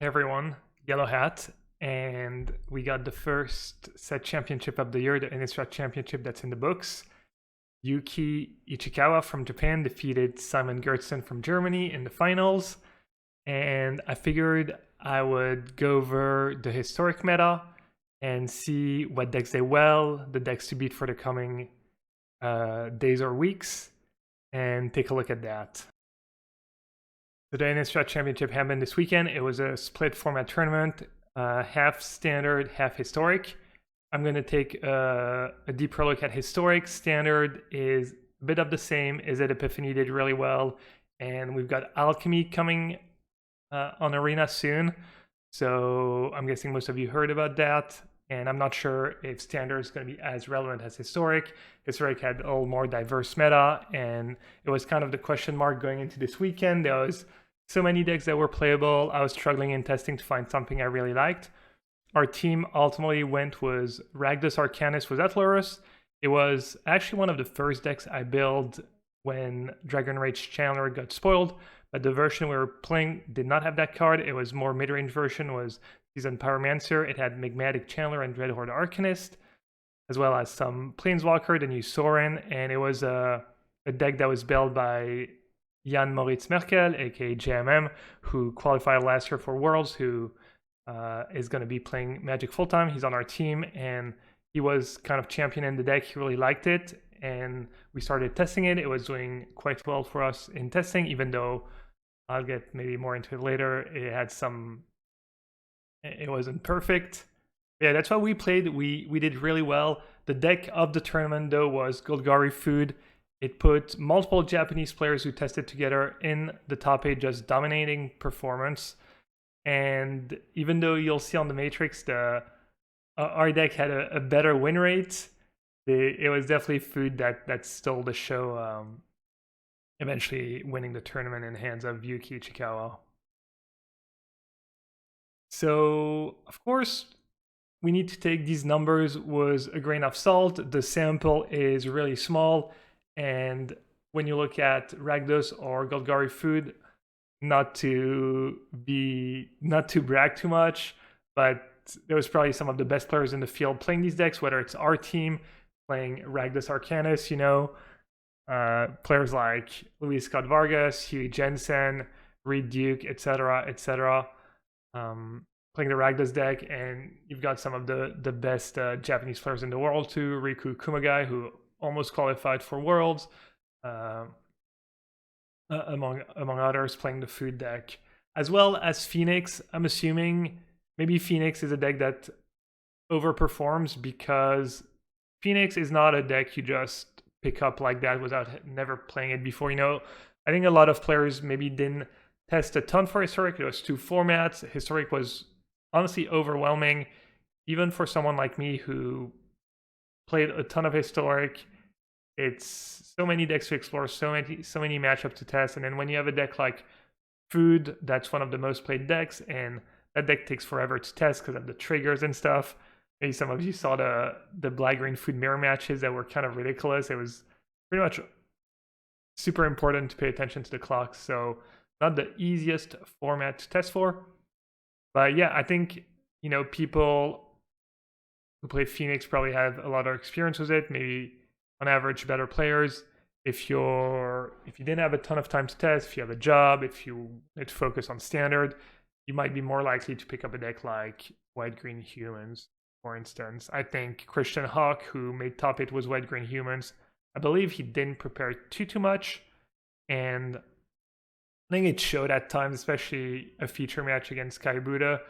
Hey everyone, Yellowhat, and we got the first set championship of the year, the Innistrad Championship that's in the books. Yuki Ichikawa from Japan defeated Simon Gertzen from Germany in the finals, and I figured I would go over the historic meta and see what decks they well, the decks to beat for the coming days or weeks, and take a look at that. The Innistrad Championship happened this weekend. It was a split format tournament, half standard, half historic. I'm going to take a deeper look at historic. Standard is a bit of the same. Izzet Epiphany did really well. And we've got Alchemy coming on Arena soon. So I'm guessing most of you heard about that. And I'm not sure if standard is going to be as relevant as historic. Historic had a little more diverse meta, and it was kind of the question mark going into this weekend. There was so many decks that were playable. I was struggling in testing to find something I really liked. Our team ultimately went was Rakdos Arcanus with Atlas. It was actually one of the first decks I built when Dragon Rage Chandler got spoiled, but the version we were playing did not have that card. It was more mid-range version, was Seasoned Pyromancer. It had Magmatic Chandler and Dreadhorde Arcanist, as well as some Planeswalker, the new Sorin, and it was a deck that was built by Jan Moritz Merkel, aka JMM, who qualified last year for Worlds, who is going to be playing Magic full time. He's on our team, and he was kind of championing the deck. He really liked it, and we started testing it. It was doing quite well for us in testing, even though I'll get maybe more into it later. It wasn't perfect. Yeah, that's what we played. We did really well. The deck of the tournament, though, was Golgari Food. It put multiple Japanese players who tested together in the top 8, just dominating performance. And even though you'll see on the matrix, our deck had a better win rate, it was definitely Food that stole the show, eventually winning the tournament in the hands of Yuki Ichikawa. So, of course, we need to take these numbers with a grain of salt. The sample is really small, and when you look at Rakdos or Golgari Food, not to brag too much, but there was probably some of the best players in the field playing these decks, whether it's our team playing Rakdos Arcanus, players like Luis Scott Vargas, Huey Jensen, Reed Duke, etc., etc. Playing the Rakdos deck, and you've got some of the best Japanese players in the world too. Riku Kumagai, who almost qualified for Worlds, among others, playing the Food deck, as well as Phoenix. I'm assuming maybe Phoenix is a deck that overperforms because Phoenix is not a deck you just pick up like that without never playing it before. I think a lot of players maybe didn't test a ton for Historic. It was 2 formats. Historic was honestly overwhelming, even for someone like me who played a ton of Historic. It's so many decks to explore, so many matchups to test, and then when you have a deck like Food, that's one of the most played decks, and that deck takes forever to test because of the triggers and stuff. Maybe some of you saw the Black-Green Food mirror matches that were kind of ridiculous. It was pretty much super important to pay attention to the clock, so not the easiest format to test for. But yeah, I think, people who play Phoenix probably have a lot of experience with it, maybe on average better players. If you didn't have a ton of time to test, if you have a job, if you need to focus on standard, you might be more likely to pick up a deck like White Green Humans, for instance. I think Christian Hawk, who made top 8 was White Green Humans, I believe he didn't prepare too much, and I think it showed at times, especially a feature match against Kai Buddha,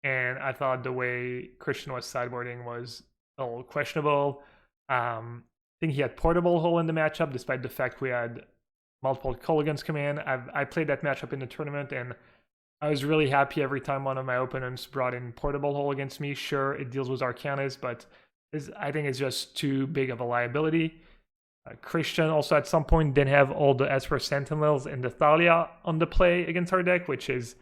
and I thought the way Christian was sideboarding was a little questionable. I think he had Portable Hole in the matchup, despite the fact we had multiple Kolagons come in. I played that matchup in the tournament, and I was really happy every time one of my opponents brought in Portable Hole against me. Sure, it deals with Arcanus, but I think it's just too big of a liability. Christian also at some point didn't have all the Esper Sentinels and the Thalia on the play against our deck, which is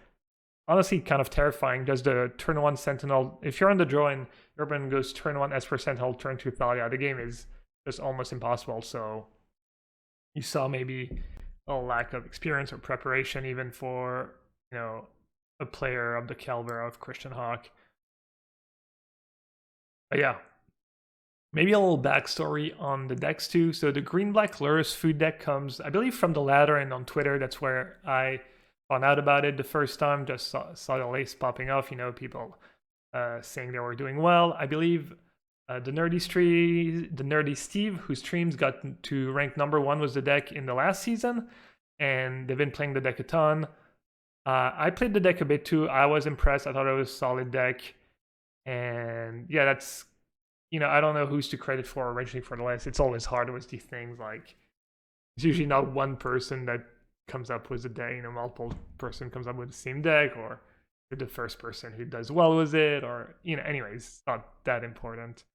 honestly kind of terrifying. Does the turn 1 Sentinel, if you're on the draw and your opponent goes turn 1 Esper Sentinel, turn 2 Thalia, the game is just almost impossible. So you saw maybe a lack of experience or preparation even for, a player of the caliber of Christian Hawk. But yeah, maybe a little backstory on the decks too. So the green-black Lurrus food deck comes, I believe, from the ladder, and on Twitter, that's where I found out about it the first time. Just saw the list popping off, people saying they were doing well. I believe the Nerdy Steve, whose streams got to rank #1, was the deck in the last season, and they've been playing the deck a ton. I played the deck a bit too. I was impressed. I thought it was a solid deck. And yeah, that's, I don't know who's to credit for originally for the list. It's always hard with these things. Like, it's usually not one person that comes up with a deck. Multiple person comes up with the same deck, or the first person who does well with it, or, anyways, it's not that important.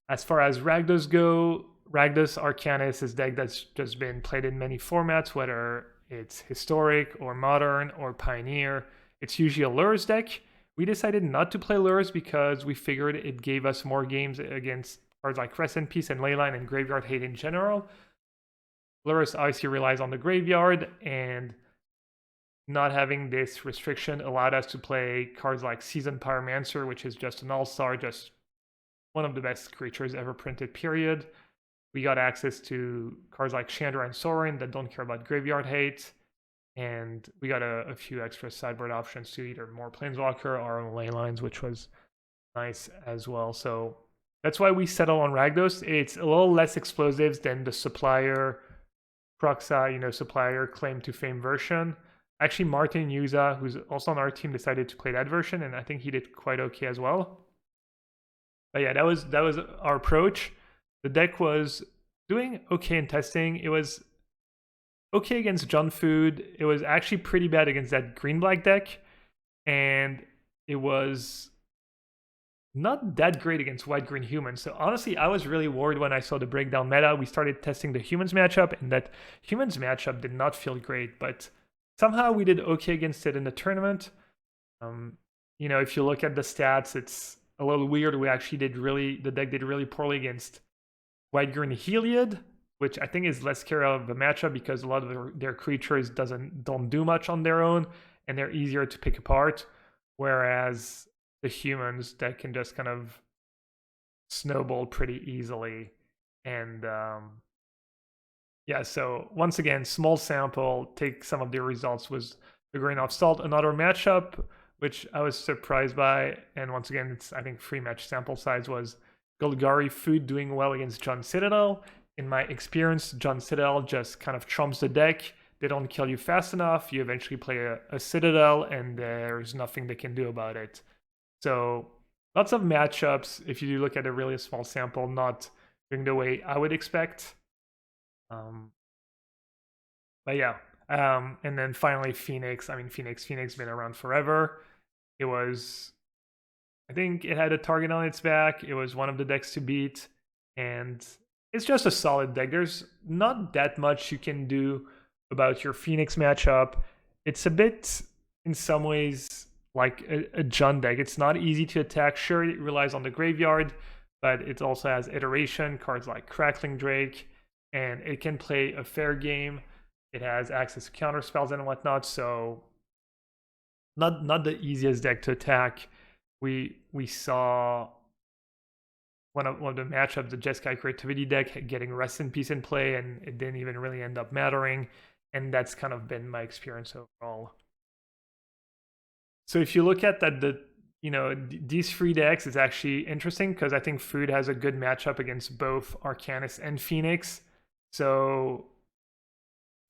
As far as Rakdos go, Rakdos Arcanist is a deck that's just been played in many formats, whether it's Historic or Modern or Pioneer. It's usually a Lurrus deck. We decided not to play Lurrus because we figured it gave us more games against cards like Rest in Peace and Leyline and Graveyard Hate in general. Lurrus obviously relies on the graveyard, and not having this restriction allowed us to play cards like Seasoned Pyromancer, which is just an all-star, just one of the best creatures ever printed, period. We got access to cards like Chandra and Sorin that don't care about graveyard hate. And we got a few extra sideboard options to either more Planeswalker or our own ley lines, which was nice as well. So that's why we settle on Rakdos. It's a little less explosives than the Supplier Proxa, Supplier Claim to Fame version. Actually, Martin Yuza, who's also on our team, decided to play that version, and I think he did quite okay as well. But yeah, that was our approach. The deck was doing okay in testing. It was okay against Junk Food. It was actually pretty bad against that green-black deck. And it was not that great against white-green humans. So honestly, I was really worried when I saw the breakdown meta. We started testing the humans matchup, and that humans matchup did not feel great. But somehow we did okay against it in the tournament. If you look at the stats, it's a little weird. The deck did really poorly against white-green Heliod, which I think is less scary of a matchup because a lot of their creatures don't do much on their own, and they're easier to pick apart. Whereas the humans that can just kind of snowball pretty easily. And yeah, so once again, small sample, take some of the results with a grain of salt. Another matchup, which I was surprised by, and once again, it's I think 3 match sample size, was Golgari Food doing well against John Citadel. In my experience, John Citadel just kind of trumps the deck. They don't kill you fast enough. You eventually play a Citadel, and there's nothing they can do about it. So lots of matchups, if you look at a really small sample, not doing the way I would expect. But yeah. And then finally, Phoenix. Phoenix been around forever. I think it had a target on its back. It was one of the decks to beat. And it's just a solid deck. There's not that much you can do about your Phoenix matchup. It's a bit, in some ways, like a Jund deck. It's not easy to attack. Sure, it relies on the graveyard, but it also has iteration, cards like Crackling Drake, and it can play a fair game. It has access to counter spells and whatnot, so not the easiest deck to attack. We saw one of the matchups, the Jeskai Creativity deck, getting Rest in Peace in play, and it didn't even really end up mattering. And that's kind of been my experience overall. So if you look at that, these 3 decks, is actually interesting because I think Food has a good matchup against both Arcanist and Phoenix. So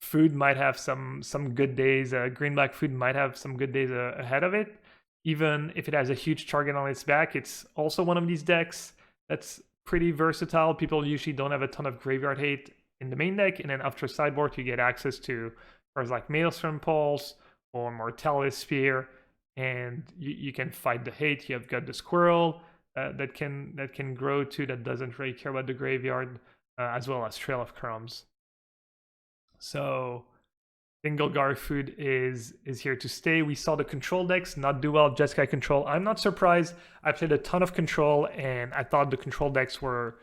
Food might have some good days. Green-black Food might have some good days ahead of it. Even if it has a huge target on its back, it's also one of these decks that's pretty versatile. People usually don't have a ton of graveyard hate in the main deck, and then after sideboard, you get access to cards like Maelstrom Pulse or Mortalis Spear, and you can fight the hate. You have got the Squirrel that can grow too, that doesn't really care about the graveyard, as well as Trail of Crumbs. So I think Golgari Food is here to stay. We saw the control decks not do well. Jeskai Control, I'm not surprised. I played a ton of control, and I thought the control decks were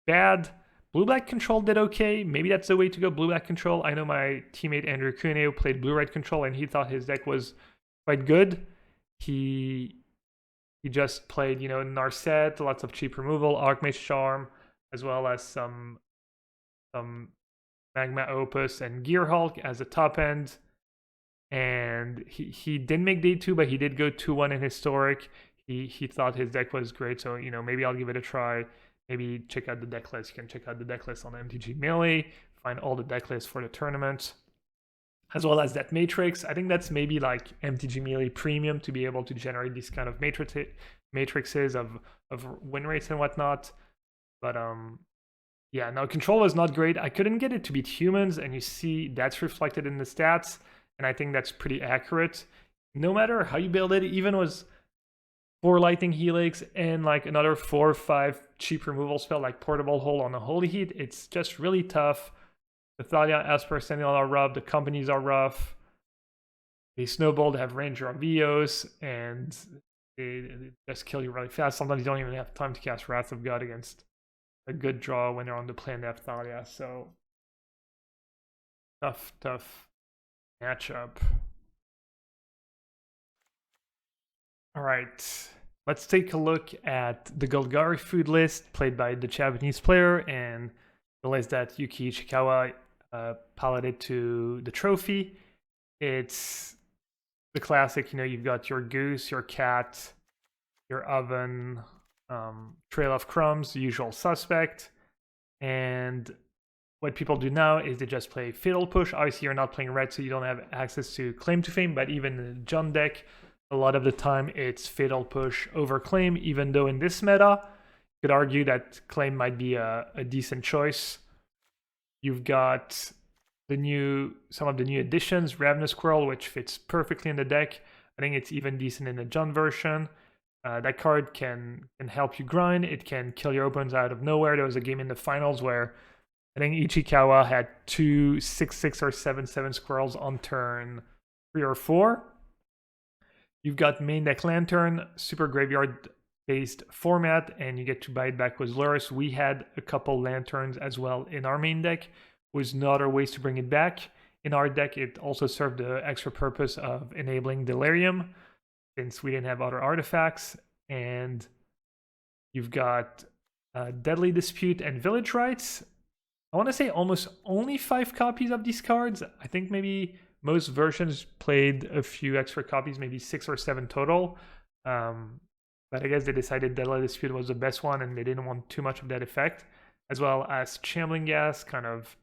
bad. Blue-black control did okay. Maybe that's the way to go, blue-black control. I know my teammate Andrew Cuneo played blue-red control, and he thought his deck was quite good. He just played, Narset, lots of cheap removal, Archmage Charm, as well as some Magma Opus and Gear Hulk as a top end. And he didn't make day 2, but he did go 2-1 in Historic. He thought his deck was great, so maybe I'll give it a try. Maybe check out the deck list. You can check out the deck list on MTG Melee, find all the deck lists for the tournament, as well as that matrix. I think that's maybe like MTG Melee Premium to be able to generate these kind of matrices of win rates and whatnot. But yeah, now control was not great. I couldn't get it to beat humans, and you see that's reflected in the stats, and I think that's pretty accurate. No matter how you build it, even with 4 Lightning Helix and like another 4 or 5 cheap removal spell like Portable Hole on a Holy Heat, it's just really tough. The Thalia, Esper, Sentinel are rough, the companies are rough. They snowball, they have Ranger of Eos, and they just kill you really fast. Sometimes you don't even have time to cast Wrath of God against a good draw when they're on the plane of Thalia. So tough matchup. All right, let's take a look at the Golgari Food list played by the Japanese player and the list that Yuki Ichikawa piloted to the trophy. It's the classic, you've got your goose, your cat, your oven, trail of crumbs, the usual suspect. And what people do now is they just play Fatal Push. Obviously, you're not playing red, so you don't have access to Claim to Fame, but even in the John deck, a lot of the time it's Fatal Push over Claim, even though in this meta, you could argue that Claim might be a decent choice. You've got some of the new additions, Ravenous Squirrel, which fits perfectly in the deck. I think it's even decent in the John version. That card can help you grind. It can kill your opponents out of nowhere. There was a game in the finals where I think Ichikawa had 2 6/6 or 7/7 squirrels on turn 3 or 4. You've got main deck Lantern, super graveyard based format, and you get to buy it back with Lurrus. We had a couple lanterns as well in our main deck, with no other ways to bring it back. In our deck, it also served the extra purpose of enabling Delirium, since we didn't have other artifacts. And you've got Deadly Dispute and Village Rites. I want to say almost only 5 copies of these cards. I think maybe most versions played a few extra copies, maybe 6 or 7 total. But I guess they decided Deadly Dispute was the best one, and they didn't want too much of that effect. As well as Shambling Gas, kind of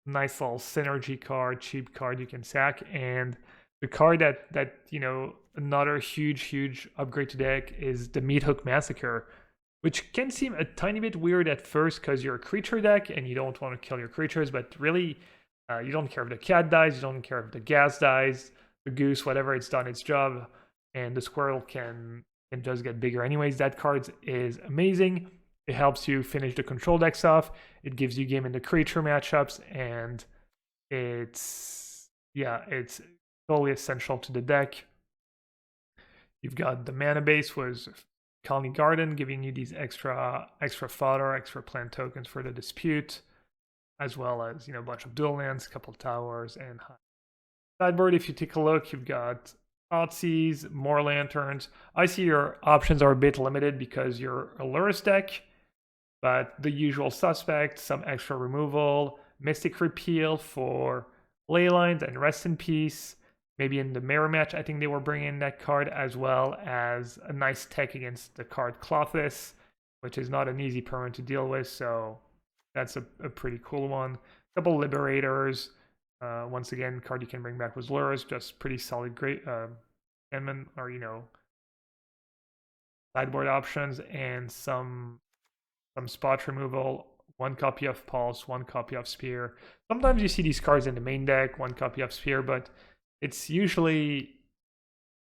nice little synergy card, cheap card you can sack. And the card that another huge upgrade to deck is the Meat Hook Massacre, which can seem a tiny bit weird at first because you're a creature deck and you don't want to kill your creatures, but really you don't care if the cat dies, you don't care if the gas dies, the goose, whatever, it's done its job, and the squirrel can just get bigger anyways. That card is amazing. It helps you finish the control decks off. It gives you game in the creature matchups, and it's totally essential to the deck. You've got the mana base was Colony Garden, giving you these extra fodder, extra plant tokens for the dispute, as well as a bunch of dual lands, couple towers, and sideboard. If you take a look, you've got Thoughtseize, more lanterns. I see your options are a bit limited because you're a Lurrus deck, but the usual suspects, some extra removal, Mystic Repeal for Leylines and Rest in Peace. Maybe in the mirror match, I think they were bringing that card, as well as a nice tech against the card Clothless, which is not an easy permanent to deal with, so that's a pretty cool one. A couple Liberators. Once again, card you can bring back with Lurrus, just pretty solid, great Enman, or sideboard options, and some spot removal. 1 copy of Pulse, 1 copy of Spear. Sometimes you see these cards in the main deck, 1 copy of Spear, but it's usually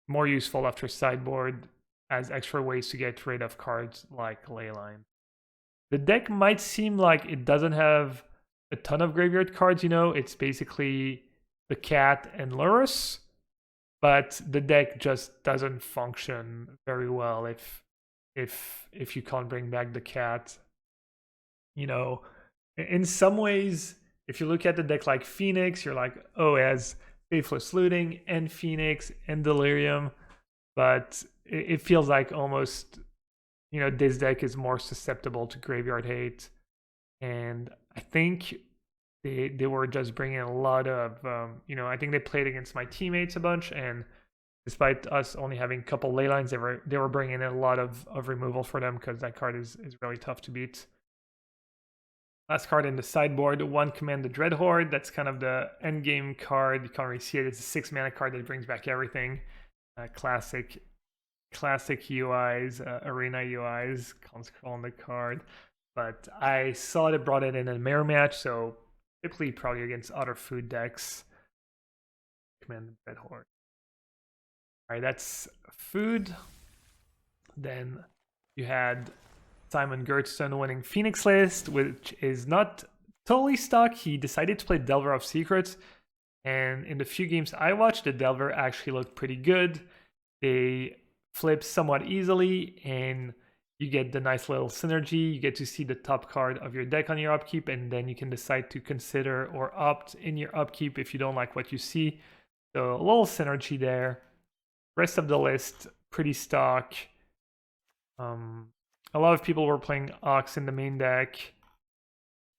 more useful after sideboard as extra ways to get rid of cards like Leyline. The deck might seem like it doesn't have a ton of graveyard cards, it's basically the cat and Lurrus, but the deck just doesn't function very well if you can't bring back the cat. In some ways, if you look at the deck like Phoenix, you're like, oh, it has Faithless Looting and Phoenix and Delirium, but it feels like almost, you know, this deck is more susceptible to graveyard hate, and I think they were just bringing a lot of, you know, I think they played against my teammates a bunch, and despite us only having a couple ley lines, they were bringing in a lot of removal for them because that card is really tough to beat. Last card in the sideboard, 1 Command the Dreadhorde. That's kind of the end game card. You can't really see it. It's a 6 mana card that brings back everything. Classic UIs, arena UIs, can't scroll on the card. But I saw it brought it in a mirror match, so typically probably against other food decks. Command the Dreadhorde. Alright, that's food. Then you had Simon Gertson winning Phoenix list, which is not totally stuck. He decided to play Delver of Secrets, and in the few games I watched, the Delver actually looked pretty good. They flip somewhat easily, and you get the nice little synergy. You get to see the top card of your deck on your upkeep, and then you can decide to consider or opt in your upkeep if you don't like what you see. So a little synergy there. Rest of the list, pretty stock. A lot of people were playing Ox in the main deck,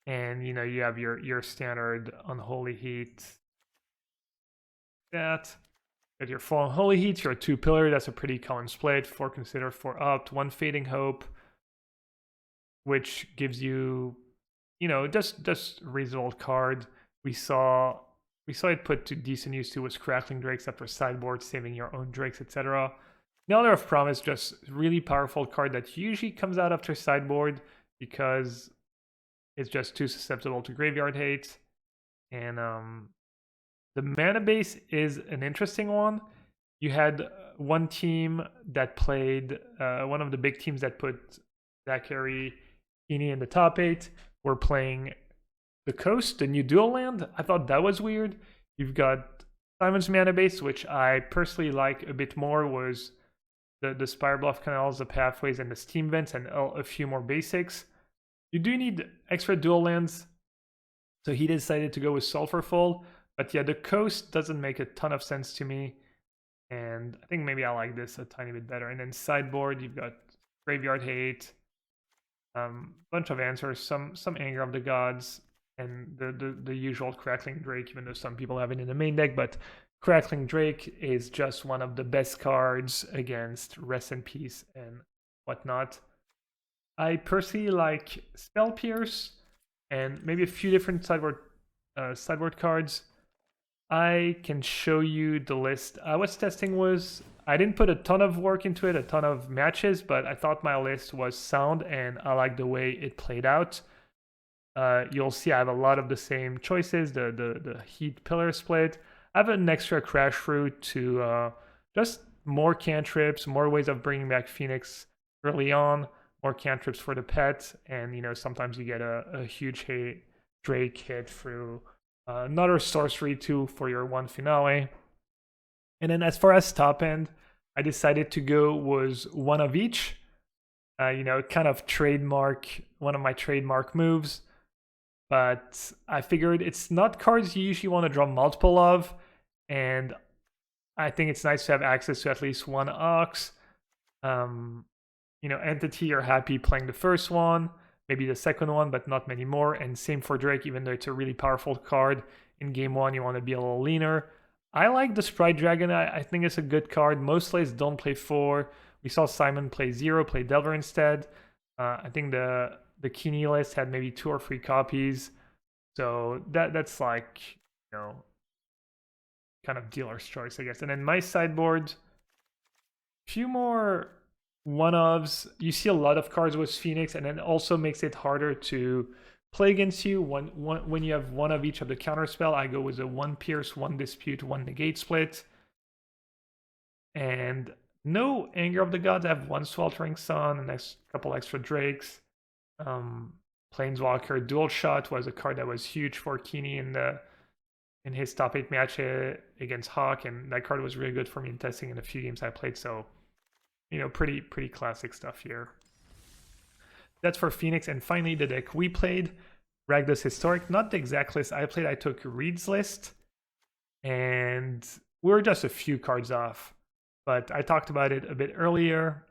and you know, you have your standard Unholy Heat. That at your full Unholy Heat, your 2 pillar. That's a pretty common split. 4 consider, 4 opt, 1 Fading Hope, which gives you, you know, just reasonable card. We saw it put to decent use too, was Crackling Drakes after sideboard, saving your own Drakes, etc. Kneller of Promise, just really powerful card that usually comes out after sideboard because it's just too susceptible to graveyard hate. And the mana base is an interesting one. You had one team that played, one of the big teams that put Zachary Ini in the top 8 were playing the Coast, the new dual land. I thought that was weird. You've got Simon's mana base, which I personally like a bit more, was the Spire Bluff Canals, the Pathways, and the Steam Vents, and a few more basics. You do need extra dual lands, so he decided to go with Sulfurful. But yeah, the Coast doesn't make a ton of sense to me, and I think maybe I like this a tiny bit better. And then sideboard, you've got Graveyard Hate, bunch of answers, some Anger of the Gods, and the usual Crackling Drake, even though some people have it in the main deck. But Crackling Drake is just one of the best cards against Rest in Peace and whatnot. I personally like Spell Pierce and maybe a few different sideboard cards. I can show you the list I was testing. I didn't put a ton of work into it, a ton of matches, but I thought my list was sound and I like the way it played out. You'll see I have a lot of the same choices, the Heat Pillar split. I have an extra Crash Fruit to just more cantrips, more ways of bringing back Phoenix early on, more cantrips for the pet, and you know, sometimes you get a huge Drake hit through another sorcery too for your 1 finale. And then as far as top end, I decided to go was 1 of each. You know, kind of one of my trademark moves. But I figured it's not cards you usually want to draw multiple of, and I think it's nice to have access to at least 1 Ox. You know, Entity, you're happy playing the first one, maybe the second one, but not many more. And same for Drake, even though it's a really powerful card. In game 1, you want to be a little leaner. I like the Sprite Dragon. I think it's a good card. Most lists don't play 4. We saw Simon play 0, play Delver instead. I think the Kini list had maybe 2 or 3 copies. So that's like, you know, kind of dealer's choice, I guess. And then my sideboard, few more one-ofs. You see a lot of cards with Phoenix, and then also makes it harder to play against you when you have 1 of each of the counterspell. I go with a 1 Pierce, 1 Dispute, 1 Negate split. And no Anger of the Gods. I have 1 Sweltering Sun and a couple extra Drakes. Planeswalker Dual Shot was a card that was huge for Kini in his top 8 match against Hawk, and that card was really good for me in testing in a few games I played. So, you know, pretty classic stuff here. That's for Phoenix. And finally, the deck we played, Rakdos Historic. Not the exact list I played. I took Reed's list. and we're just a few cards off. But I talked about it a bit earlier.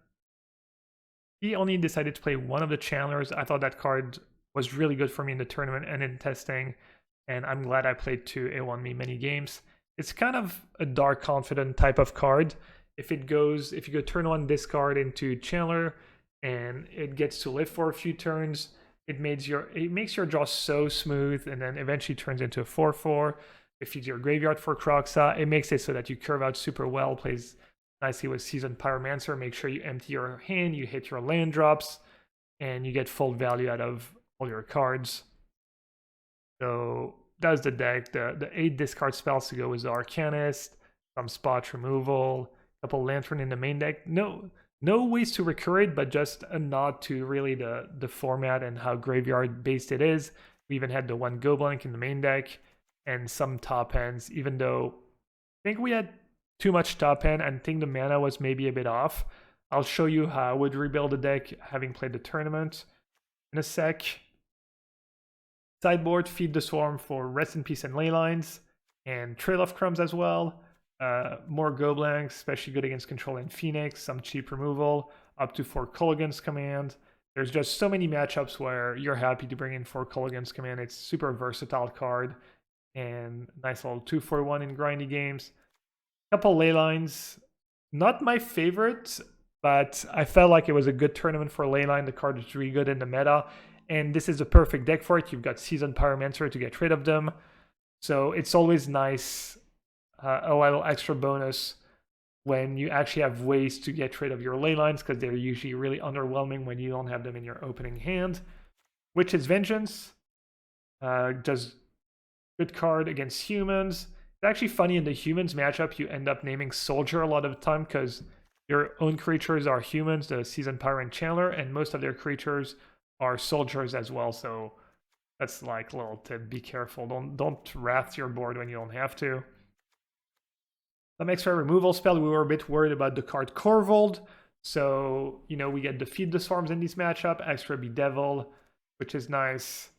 He only decided to play one of the channelers. I thought that card was really good for me in the tournament and in testing, and I'm glad I played 2. It won me many games. It's kind of a dark confident type of card. If you go turn 1 discard into channeler and it gets to live for a few turns, it makes your draw so smooth, and then eventually turns into a 4/4. If you feeds your graveyard for Kroxa, it makes it so that you curve out super well, plays nicely with Seasoned Pyromancer. Make sure you empty your hand, you hit your land drops, and you get full value out of all your cards. So that's the deck. The 8 discard spells to go with the Arcanist, some spot removal, a couple Lantern in the main deck. No ways to recur it, but just a nod to really the format and how graveyard based it is. We even had the 1 Goblank in the main deck and some top ends, even though I think we had too much top end and think the mana was maybe a bit off. I'll show you how I would rebuild the deck having played the tournament in a sec. Sideboard, Feed the Swarm for Rest in Peace and Leylines, and Trail of Crumbs as well. More Goblanks, especially good against Control and Phoenix, some cheap removal, up to 4 Kolaghan's Command. There's just so many matchups where you're happy to bring in 4 Kolaghan's Command. It's super versatile card, and nice little 2-for-1 in grindy games. Couple Leylines, not my favorite, but I felt like it was a good tournament for Leyline. The card is really good in the meta, and this is a perfect deck for it. You've got Seasoned Pyromancer to get rid of them, so it's always nice, a little extra bonus when you actually have ways to get rid of your Leylines, because they're usually really underwhelming when you don't have them in your opening hand. Witch's Vengeance, does good card against humans. It's actually funny, in the humans matchup, you end up naming Soldier a lot of the time because your own creatures are humans, the Seasoned Pyro and Channeler, and most of their creatures are soldiers as well. So that's like a little tip. Be careful. Don't wrath your board when you don't have to. Some extra removal spell. We were a bit worried about the card Corvold. So, we get Defeat the Swarms in this matchup, extra Bedevil, which is nice.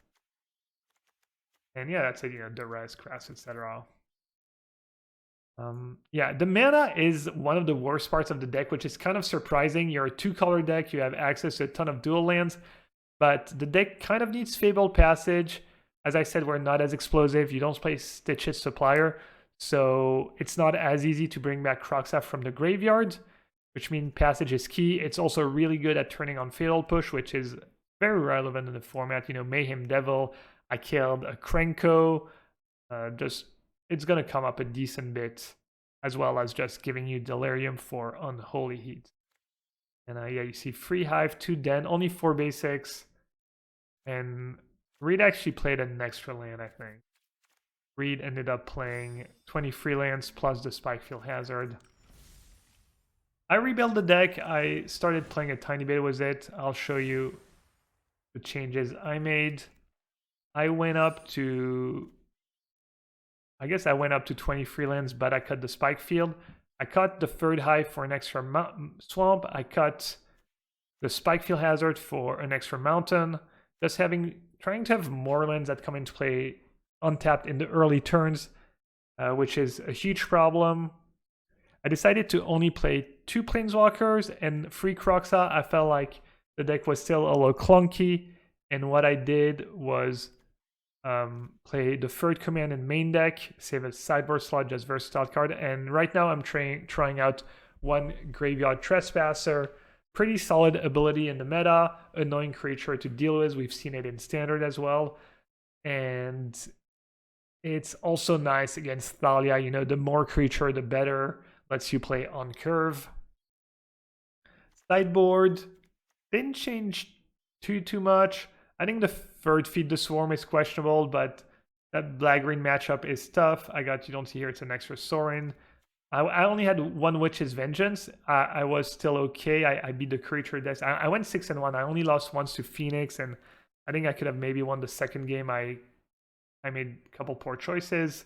And yeah, that's it, Duress, Crass, etc. Yeah, the mana is one of the worst parts of the deck, which is kind of surprising. You're a 2-color deck, you have access to a ton of dual lands, but the deck kind of needs Fabled Passage. As I said, we're not as explosive. You don't play Stitches Supplier, so it's not as easy to bring back Kroxa from the graveyard, which means Passage is key. It's also really good at turning on Fatal Push, which is very relevant in the format. Mayhem Devil, I killed a Krenko, it's going to come up a decent bit, as well as just giving you Delirium for Unholy Heat. And yeah, you see Free Hive, 2 Den, only 4 basics. And Reed actually played an extra land, I think. Reed ended up playing 20 free lands plus the Spikefield Hazard. I rebuilt the deck. I started playing a tiny bit with it. I'll show you the changes I made. I went up to 20 free lands, but I cut the Spikefield. I cut the Third Hive for an extra swamp. I cut the Spikefield Hazard for an extra mountain. Just trying to have more lands that come into play untapped in the early turns, which is a huge problem. I decided to only play 2 Planeswalkers and 3 Kroxa. I felt like the deck was still a little clunky, and what I did was play the 3rd command in main deck, save a sideboard slot, just versatile card. And right now I'm trying out 1 Graveyard Trespasser. Pretty solid ability in the meta, annoying creature to deal with. We've seen it in standard as well. And it's also nice against Thalia. The more creature, the better. Lets you play on curve. Sideboard didn't change too much. I think the 3rd Feed the Swarm is questionable, but that black-green matchup is tough. You don't see here, it's an extra Sorin. I only had 1 Witch's Vengeance. I was still okay. I beat the creature decks. I went 6-1. I only lost once to Phoenix, and I think I could have maybe won the second game. I made a couple poor choices.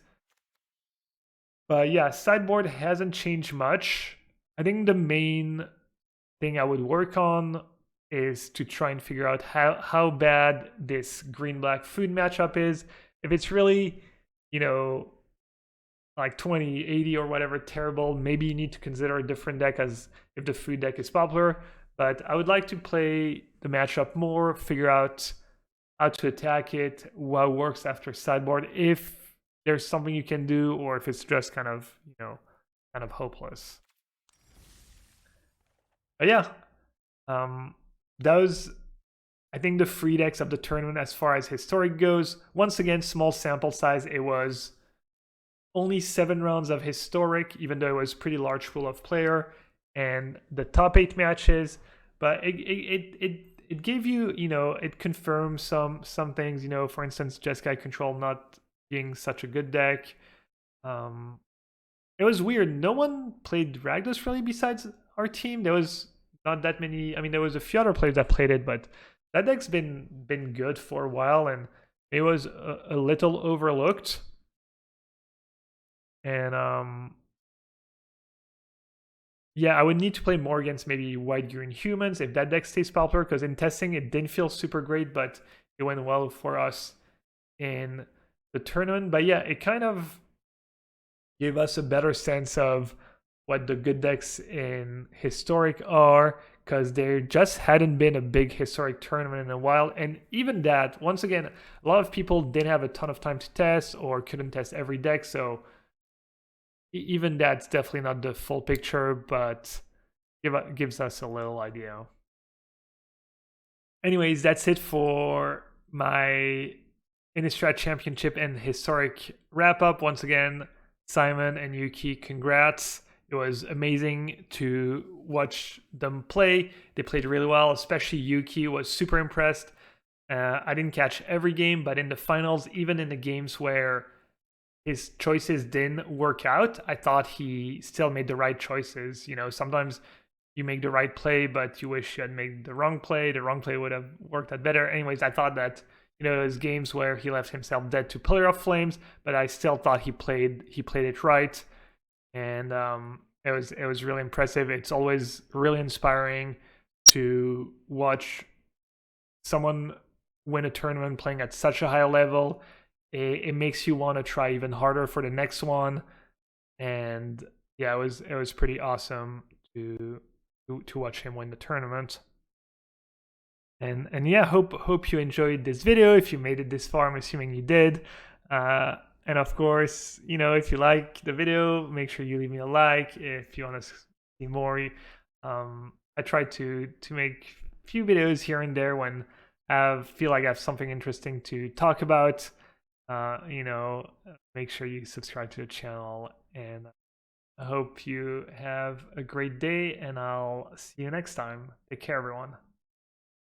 But yeah, sideboard hasn't changed much. I think the main thing I would work on is to try and figure out how bad this green-black food matchup is. If it's really, like 20, 80 or whatever terrible, maybe you need to consider a different deck as if the food deck is popular. But I would like to play the matchup more, figure out how to attack it, what works after sideboard, if there's something you can do, or if it's just kind of, kind of hopeless. But yeah, that was, I think, the free decks of the tournament as far as historic goes. Once again, small sample size. It was only 7 rounds of historic, even though it was pretty large pool of player, and the top 8 matches. But it gave you, it confirmed some things. For instance, Jeskai Control not being such a good deck. It was weird. No one played Rakdos really besides our team. There was not that many. I mean, there was a few other players that played it, but that deck's been good for a while, and it was a little overlooked. And yeah, I would need to play more against maybe white green humans if that deck stays popular, because in testing it didn't feel super great, but it went well for us in the tournament. But yeah, it kind of gave us a better sense of what the good decks in historic are, because there just hadn't been a big historic tournament in a while. And even that, once again, a lot of people didn't have a ton of time to test or couldn't test every deck, so even that's definitely not the full picture, but gives us a little idea. Anyways, that's it for my Innistrad Championship and Historic wrap-up. Once again, Simon and Yuki, congrats. It was amazing to watch them play. They played really well, especially Yuki was super impressed. I didn't catch every game, but in the finals, even in the games where his choices didn't work out, I thought he still made the right choices. Sometimes you make the right play, but you wish you had made the wrong play. The wrong play would have worked out better. Anyways, I thought that, there's games where he left himself dead to Pillar of Flames, but I still thought he played it right. And it was really impressive. It's always really inspiring to watch someone win a tournament playing at such a high level. It makes you want to try even harder for the next one. And yeah, it was pretty awesome to watch him win the tournament. And yeah, hope you enjoyed this video. If you made it this far, I'm assuming you did. And of course, if you like the video, make sure you leave me a like. If you want to see more, I try to make a few videos here and there when I feel like I have something interesting to talk about. Make sure you subscribe to the channel, and I hope you have a great day, and I'll see you next time. Take care, everyone.